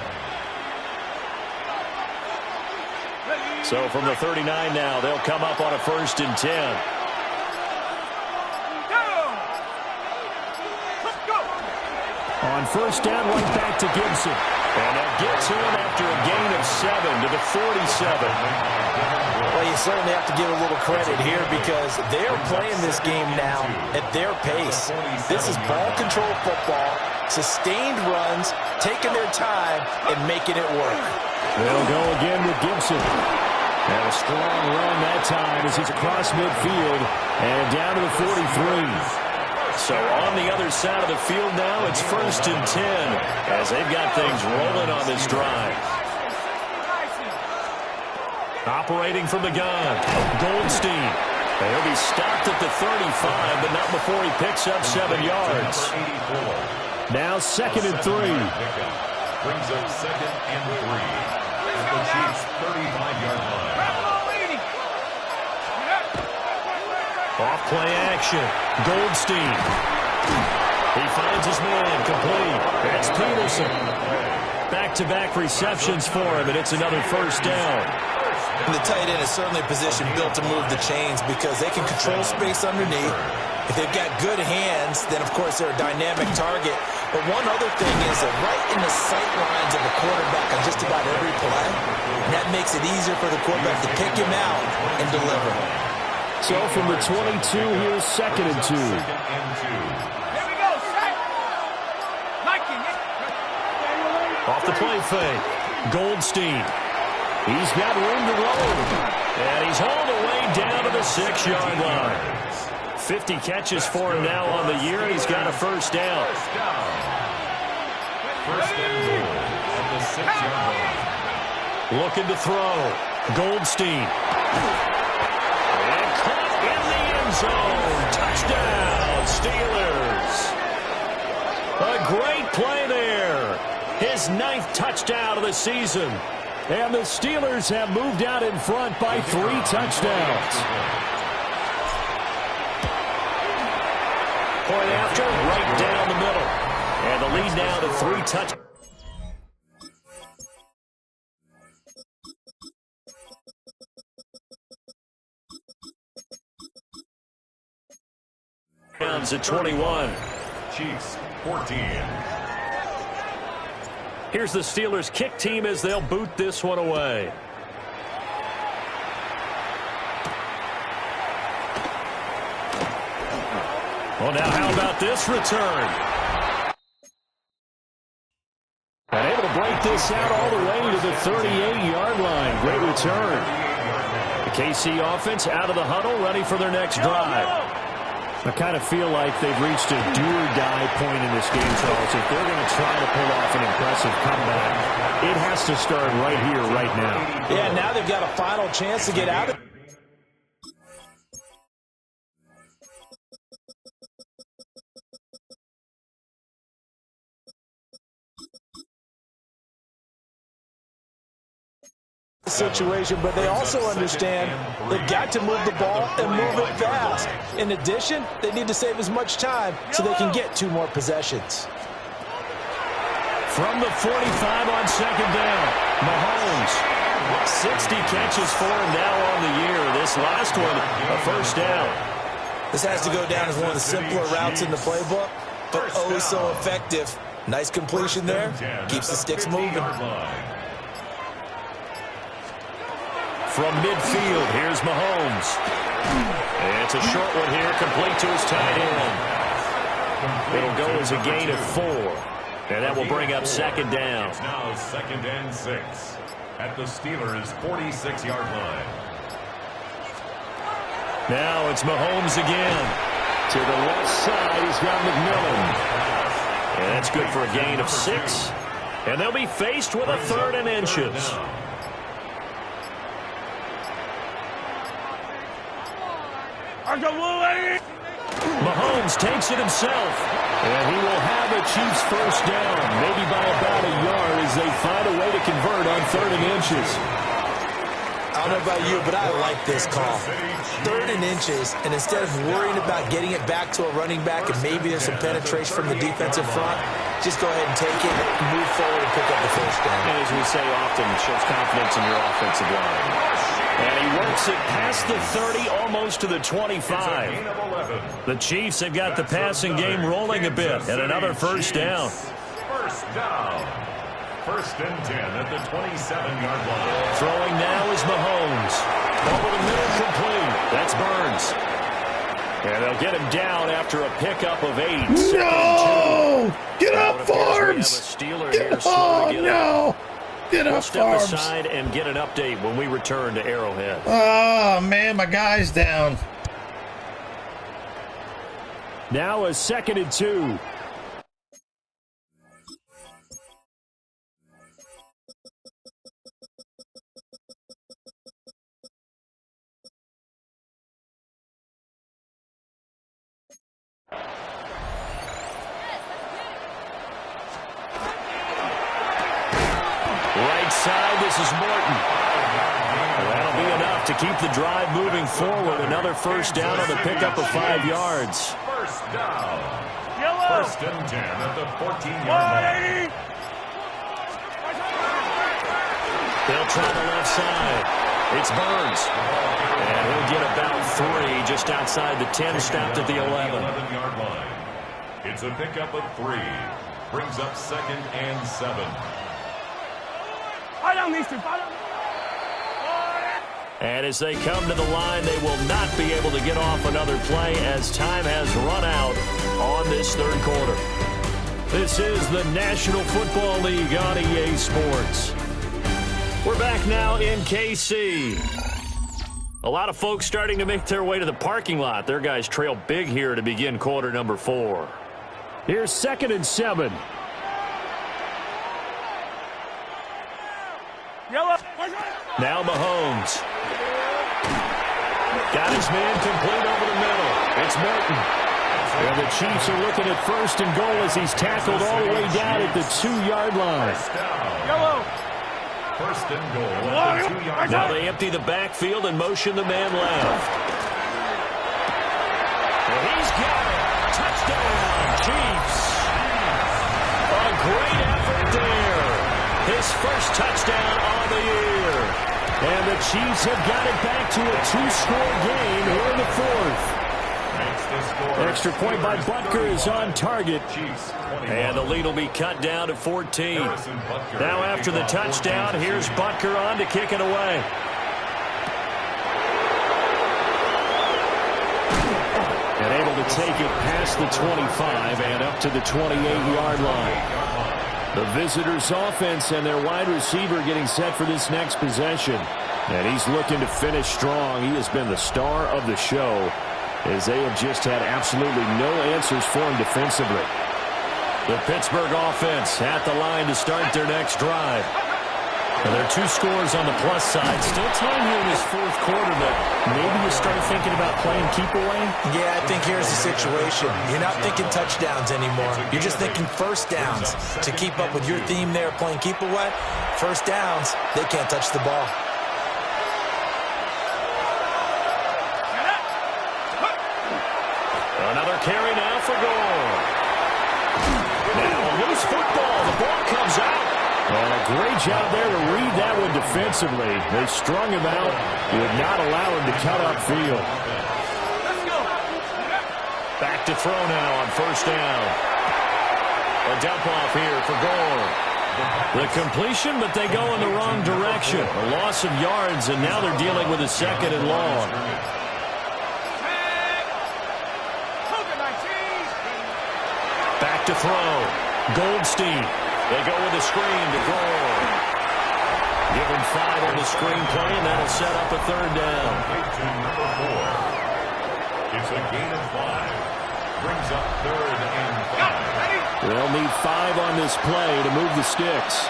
So from the 39 now, they'll come up on a 1st and 10. On 1st down, right back to Gibson. And they'll get to him after a gain of 7 to the 47. Well, you certainly have to give a little credit here because they are playing this game now at their pace. This is ball control football, sustained runs, taking their time, and making it work. They'll go again with Gibson. And a strong run that time as he's across midfield and down to the 43. So on the other side of the field now, it's 1st and 10 as they've got things rolling on this drive. Operating from the gun, Goldstein. He'll be stopped at the 35, but not before he picks up 7 yards. Now 2nd and 3. Brings up 2nd and 3 at the Chiefs' 35-yard line. Off play action, Goldstein. He finds his man complete. That's Peterson. Back-to-back receptions for him, and it's another 1st down. And the tight end is certainly a position built to move the chains because they can control space underneath. If they've got good hands, then, of course, they're a dynamic target. But one other thing is that right in the sight lines of the quarterback on just about every play, and that makes it easier for the quarterback to pick him out and deliver. So from the 22, here's 2nd and 2. Here we go, set. Off the play fake, Goldstein. He's got room to roll. And he's hauled away down to the 6-yard line. 50 catches for him now on the year, and he's got a 1st down. 1st and goal at the 6-yard line. Looking to throw, Goldstein. And caught in the end zone. Touchdown, Steelers. A great play there. His 9th touchdown of the season. And the Steelers have moved out in front by 3 touchdowns. Point after, right down the middle. And the lead now to 3 touchdowns. At 21. Chiefs 14. Here's the Steelers kick team as they'll boot this one away. Well, now how about this return? And able to break this out all the way to the 38-yard line. Great return. The KC offense out of the huddle, ready for their next drive. I kind of feel like they've reached a do-or-die point in this game, Charles. If they're going to try to pull off an impressive comeback, it has to start right here, right now. Yeah, now they've got a final chance to get out of it. Situation, but they also understand they've got to move the ball and move it fast. In addition, they need to save as much time so they can get 2 more possessions. From the 45 on 2nd down, Mahomes. 60 catches for him now on the year. This last one, a 1st down. This has to go down as one of the simpler routes in the playbook, but oh so effective. Nice completion there. Keeps the sticks moving. From midfield, here's Mahomes. And it's a short one here, complete to his tight end. It'll go as a gain of 4. And that will bring up 2nd down. It's now 2nd and 6 at the Steelers' 46-yard line. Now it's Mahomes again. To the left side, he's got McMillan. And that's good for a gain of 6. And they'll be faced with a 3rd and inches. Mahomes takes it himself, and he will have a Chiefs 1st down, maybe by about a yard as they find a way to convert on 3rd and inches. I don't know about you, but I like this call. 3rd and inches, and instead of worrying about getting it back to a running back and maybe there's some penetration from the defensive front, just go ahead and take it, move forward, and pick up the 1st down. And as we say often, it shows confidence in your offensive line. And he works it past the 30, almost to the 25. The Chiefs have got the passing game rolling a bit, and another 1st down. 1st down. First and 10 at the 27-yard line. Throwing now is Mahomes. Over the middle, complete. That's Burns. And they'll get him down after a pickup of 8. No! Get up, Farms! No! Get up, Step Farms! aside and get an update when we return to Arrowhead. Oh, man, my guy's down. Now a 2nd and 2. Right side, this is Morton. That'll be enough to keep the drive moving forward. Another first down on the pickup of 5 yards. First down. First and 10 at the 14-yard line. They'll try the left side. It's Burns. And he'll get about 3 just outside the 10, stopped at the 11. 11-yard line. It's a pickup of 3. Brings up 2nd and 7. And as they come to the line, they will not be able to get off another play as time has run out on this third quarter. This is the National Football League on EA Sports. We're back now in KC. A lot of folks starting to make their way to the parking lot. Their guys trail big here to begin quarter number 4. Here's 2nd and 7. Now Mahomes. Got his man complete over the middle. It's Morton. And the Chiefs are looking at 1st and goal as he's tackled all the way down at the 2-yard line. First and goal at the 2-yard line. Now they empty the backfield and motion the man left. And he's got it. Touchdown, Chiefs. A great effort there. His first touchdown on the year. And the Chiefs have got it back to a 2-score game here in the 4th. Extra point by Butker is on target. And the lead will be cut down to 14. Now after the touchdown, here's Butker on to kick it away. And able to take it past the 25 and up to the 28-yard line. The visitors' offense and their wide receiver getting set for this next possession. And he's looking to finish strong. He has been the star of the show as they have just had absolutely no answers for him defensively. The Pittsburgh offense at the line to start their next drive. And there are 2 scores on the plus side. Still time here in this 4th quarter that maybe you start thinking about playing keep away? Yeah, I think here's the situation. You're not thinking touchdowns anymore. You're just thinking first downs. To keep up with your theme there, playing keep away, first downs, they can't touch the ball. Another carry now for goal. Now a loose football. The ball comes out. And a great job there to read that one defensively. They strung him out, would not allow him to cut upfield. Back to throw now on first down. A dump off here for Gore. The completion, but they go in the wrong direction. A loss of yards, and now they're dealing with a 2nd and long. Back to throw. Goldstein. They go with a screen to Gore. Give him 5 on the screen play, and that'll set up a 3rd down. Number 4. It's a gain of 5. Brings up 3rd and 5. They'll need 5 on this play to move the sticks.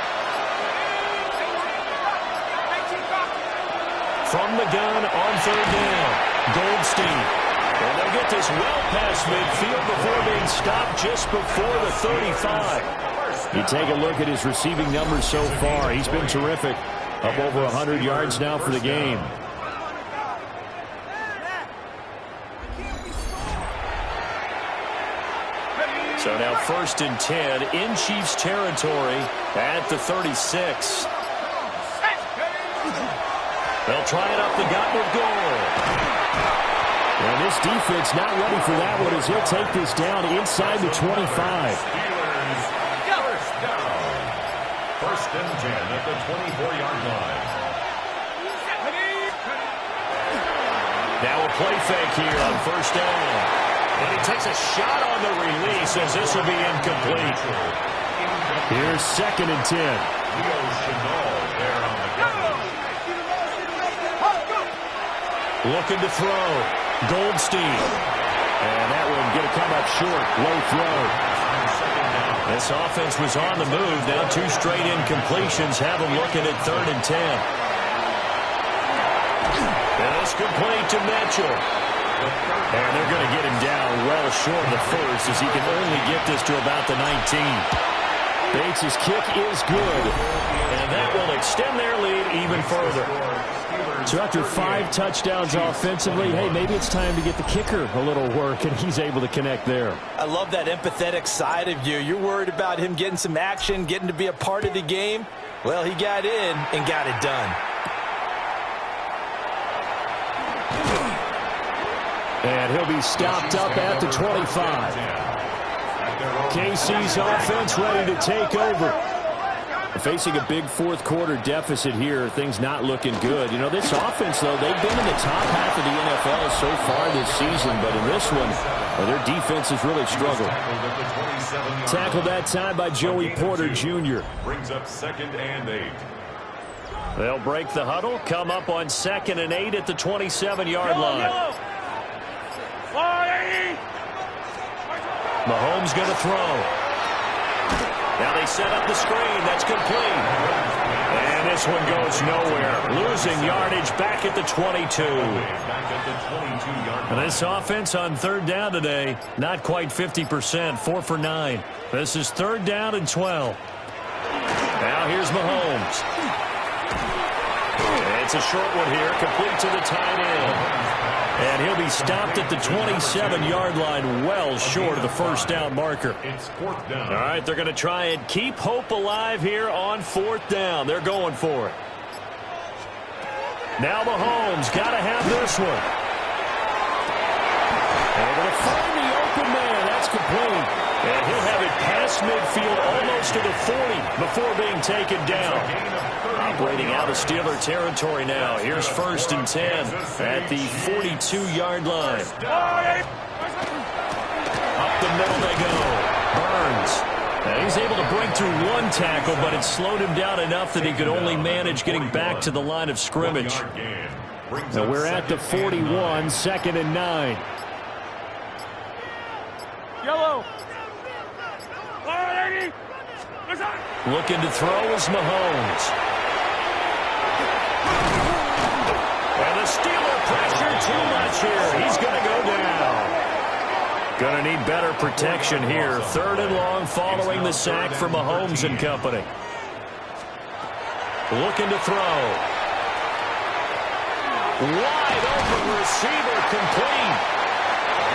From the gun on 3rd down. Goldstein. And they'll get this well past midfield before being stopped just before the 35. You take a look at his receiving numbers so far. He's been terrific. Up over 100 yards now for the game. So now 1st and 10 in Chiefs territory at the 36. They'll try it up the gut with Gore. And this defense not ready for that one as he'll take this down inside the 25. First and 10 at the 24-yard line. Now a play fake here on first down. And he takes a shot on the release as this will be incomplete. Here's second and 10. Leo Chenal there on the cover. Looking to throw. Goldstein. And that one going to come up short. Low throw. This offense was on the move. Now 2 straight incompletions have them looking at third and 10. And it's complete to Mitchell. And they're going to get him down well short of the first as he can only get this to about the 19. Bates' kick is good. And that will extend their lead even further. So after 5 touchdowns offensively, hey, maybe it's time to get the kicker a little work, and he's able to connect there. I love that empathetic side of you. You're worried about him getting some action, getting to be a part of the game. Well, he got in and got it done. And he'll be stopped up at the 25. KC's offense ready to take over. Facing a big fourth quarter deficit here, things not looking good. You know, this offense, though, they've been in the top half of the NFL so far this season, but in this one, their defense has really struggled. Tackled that time by Joey Porter Jr. Brings up second and 8. They'll break the huddle, come up on second and 8 at the 27-yard line. Mahomes going to throw. Now they set up the screen. That's complete. And this one goes nowhere. Losing yardage back at the 22. And this offense on third down today, not quite 50%, 4 for 9. This is third down and 12. Now here's Mahomes. It's a short one here, complete to the tight end. And he'll be stopped at the 27-yard line, well short of the first down marker. It's fourth down. All right, they're going to try and keep hope alive here on fourth down. They're going for it. Now Mahomes got to have this one. Able to find the open man. That's complete. And he'll have it past midfield almost to the 40 before being taken down. Operating out of Steeler territory now. Here's first and 10 at the 42-yard line. Up the middle they go. Burns. And he's able to break through one tackle, but it slowed him down enough that he could only manage getting back to the line of scrimmage. Now we're at the 41, second and 9. Yellow. Looking to throw is Mahomes. And the Steeler pressure too much here. He's going to go down. Going to need better protection here. Third and long following the sack for Mahomes and company. Looking to throw. Wide open receiver complete.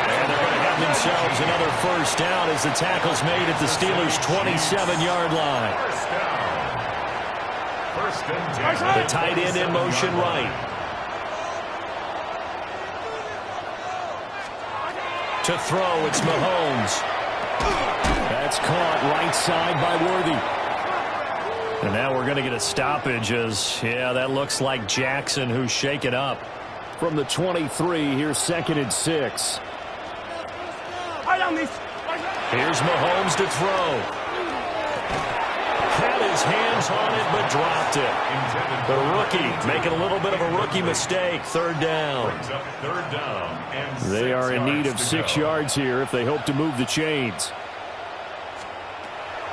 And they're going to have themselves another first down as the tackle's made at the Steelers' 27-yard line. First and 10. The tight end in motion right. To throw, it's Mahomes. That's caught right side by Worthy. And now we're going to get a stoppage as, yeah, that looks like Jackson who's shaken up. From the 23, here's second and 6. Here's Mahomes to throw. Had his hands on it, but dropped it. The rookie making a little bit of a rookie mistake. Third down. They are in need of 6 yards here if they hope to move the chains.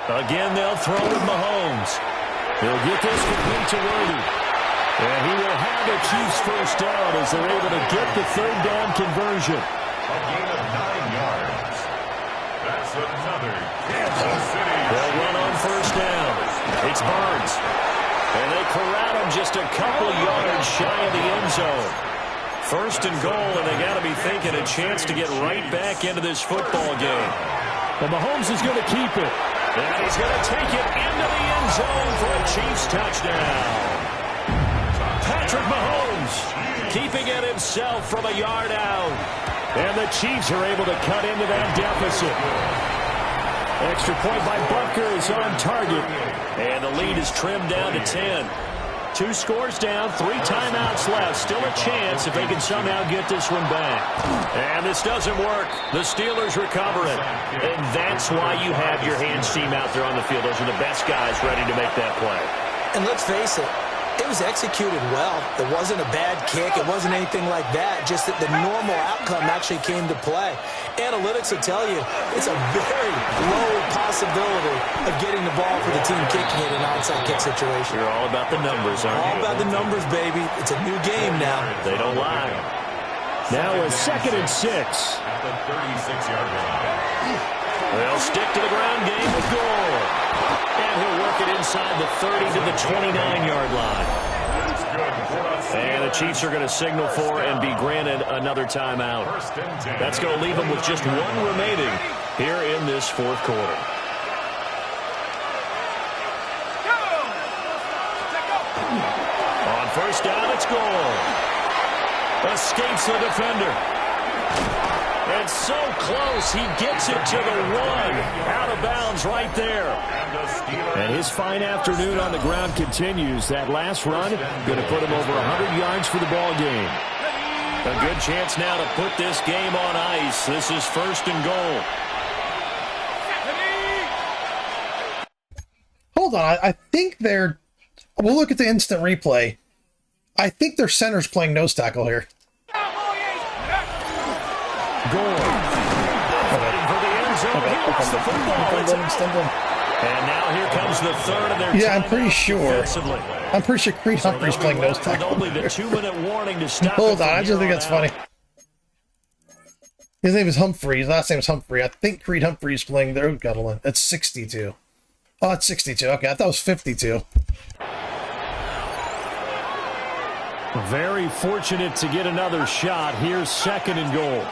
Again, they'll throw with Mahomes. He'll get this complete to Worthy. And he will have the Chiefs first down as they're able to get the third down conversion. A gain of 9 yards. That's another Kansas City. They'll run on first down. It's Burns. And they corral him just a couple yards shy of the end zone. First and goal, and they got to be thinking a chance to get right back into this football game. Well, Mahomes is going to keep it. And he's going to take it into the end zone for a Chiefs touchdown. Patrick Mahomes keeping it himself from a yard out. And the Chiefs are able to cut into that deficit. Extra point by Butker is on target. And the lead is trimmed down to 10. 2 scores down, 3 timeouts left. Still a chance if they can somehow get this one back. And this doesn't work. The Steelers recover it. And that's why you have your hands team out there on the field. Those are the best guys ready to make that play. And let's face it, it was executed well. It wasn't a bad kick. It wasn't anything like that. Just that the normal outcome actually came to play. Analytics will tell you it's a very low possibility of getting the ball for the team kicking it in an onside kick situation. You're all about the numbers, aren't you? All about the numbers, baby. It's a new game now. They don't lie. Now a 2nd and 6. At the 36-yard line. They'll stick to the ground game with goal. And he'll work it inside the 30 to the 29-yard line. And the Chiefs are going to signal for and be granted another timeout. That's going to leave them with just 1 remaining here in this 4th quarter. On 1st down, it's goal. Escapes the defender. And so close, he gets it to the 1. Out of bounds right there. And his fine afternoon on the ground continues. That last run going to put him over 100 yards for the ball game. A good chance now to put this game on ice. This is 1st and goal. Hold on, I think they're... We'll look at the instant replay. I think their center's playing nose tackle here. Goal. Fighting for the end zone. He lost the football. And now here comes the 3rd of their Yeah, I'm pretty sure. I'm pretty sure Creed Humphrey's playing nose tackle. Only the 2-minute warning to stop. Hold on, I just think that's funny. His name is Humphrey. His last name is Humphrey. I think Creed Humphrey's playing their Gutterland. It's 62. Oh, it's 62. Okay, I thought it was 52. Very fortunate to get another shot. Here's 2nd and goal.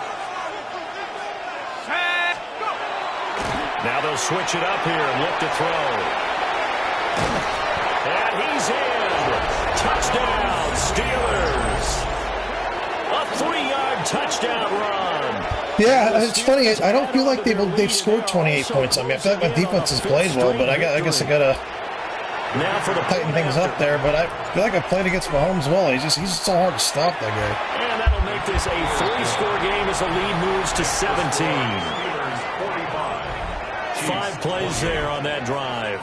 Now they'll switch it up here and look to throw. And he's in. Touchdown, Steelers. A 3-yard touchdown run. Yeah, it's funny. I don't feel like they've scored 28 points on me. I feel like my defense has played well, but I guess I gotta tighten things up there. But I feel like I played against Mahomes well. He's so hard to stop, that guy. And that'll make this a 3-score game as the lead moves to 17. 5 plays there on that drive.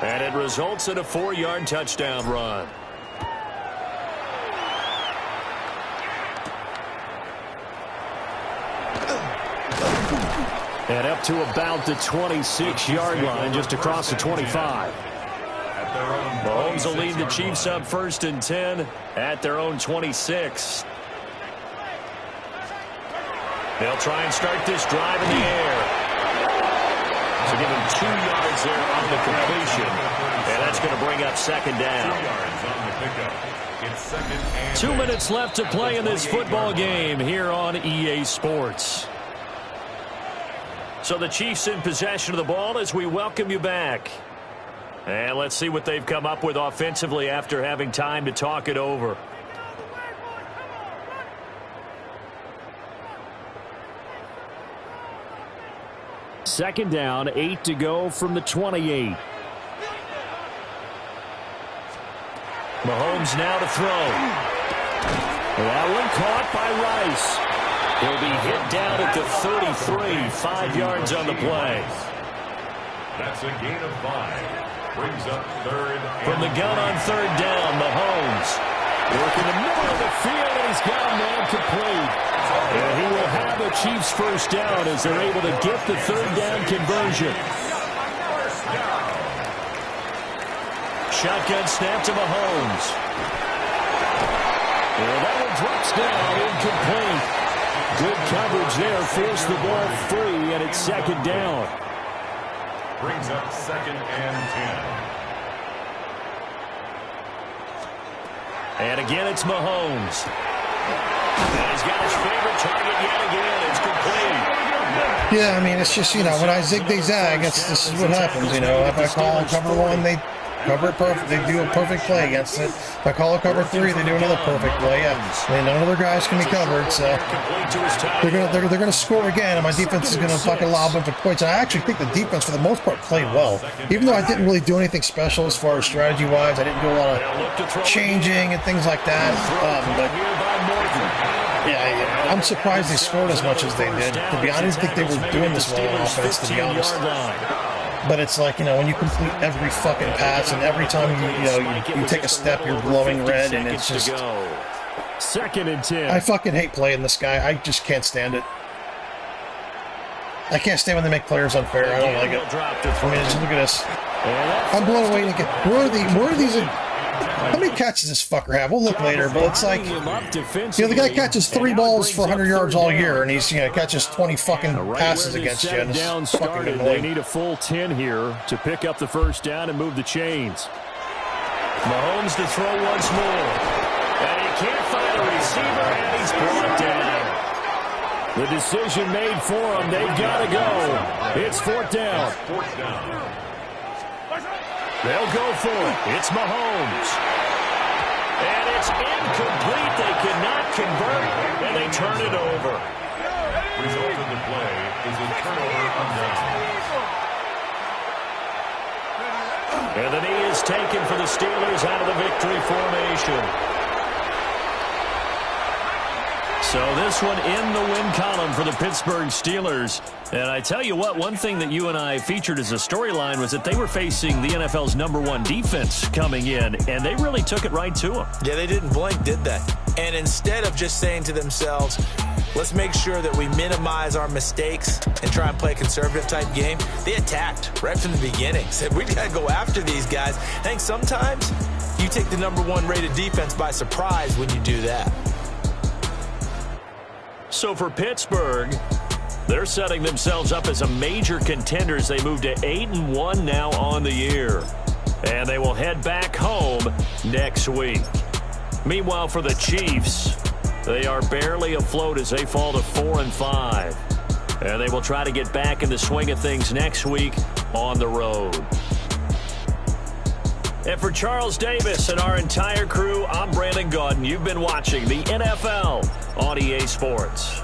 And it results in a 4-yard touchdown run. And up to about the 26-yard line, just across the 25. Mahomes will lead the Chiefs up 1st and 10 at their own 26. They'll try and start this drive in the air. So give him 2 yards there on the completion. And that's going to bring up 2nd down. 2 minutes left to play in this football game here on EA Sports. So the Chiefs in possession of the ball as we welcome you back. And let's see what they've come up with offensively after having time to talk it over. Second down, 8 to go from the 28. Mahomes now to throw. That one caught by Rice. He'll be hit down at the 33, 5 yards on the play. That's a gain of 5. Brings up 3rd. From the gun on 3rd down, Mahomes. Working the middle of the field, and he's got a man complete. And he will have a Chiefs 1st down as they're able to get the 3rd down conversion. Shotgun snap to Mahomes. And that one drops down, incomplete. Good coverage there, forced the ball free, and it's 2nd down. Brings up 2nd and 10. And again, it's Mahomes. And he's got his favorite target yet again. It's complete. Yeah, I mean, it's just, when I zig, they zag. This is what happens, If I call and cover one, they Cover it perfect. They do a perfect play against it. If I call a cover 3, they do another perfect play. Yeah, I mean, none of their guys can be covered, so they're gonna score again, and my defense is gonna fucking allow a bunch of points. And I actually think the defense, for the most part, played well. Even though I didn't really do anything special as far as strategy-wise, I didn't do a lot of changing and things like that. But yeah, I'm surprised they scored as much as they did. To be honest, I didn't think they were doing this well on offense, to be honest. But it's like, you know, when you complete every fucking pass and every time you take a step, you're glowing red, and it's just... Second and 10. I fucking hate playing this guy. I just can't stand it. I can't stand when they make players unfair. I don't like it. I mean, just look at this. I'm blown away. Where are these... How many catches does this fucker have? We'll look later, but it's like, you know, the guy catches 3 balls for 100 yards all year, and he's, you know, catches 20 fucking passes against you, and it's fucking annoying. They need a full 10 here to pick up the first down and move the chains. Mahomes to throw once more, and he can't find a receiver, and he's brought down. The decision made for him. They've got to go. It's 4th down. They'll go for it. It's Mahomes. And it's incomplete. They cannot convert, and they turn it over. Result of the play is a turnover on down. And the knee is taken for the Steelers out of the victory formation. So this one in the win column for the Pittsburgh Steelers. And I tell you what, one thing that you and I featured as a storyline was that they were facing the NFL's #1 defense coming in, and they really took it right to them. Yeah, they didn't blink, did they? And instead of just saying to themselves, let's make sure that we minimize our mistakes and try and play a conservative type game, they attacked right from the beginning. Said, we got to go after these guys. I think sometimes you take the #1 rated defense by surprise when you do that. So for Pittsburgh, they're setting themselves up as a major contender as they move to 8-1 now on the year. And they will head back home next week. Meanwhile, for the Chiefs, they are barely afloat as they fall to 4-5. And they will try to get back in the swing of things next week on the road. And for Charles Davis and our entire crew, I'm Brandon Gaudin. You've been watching the NFL on EA Sports.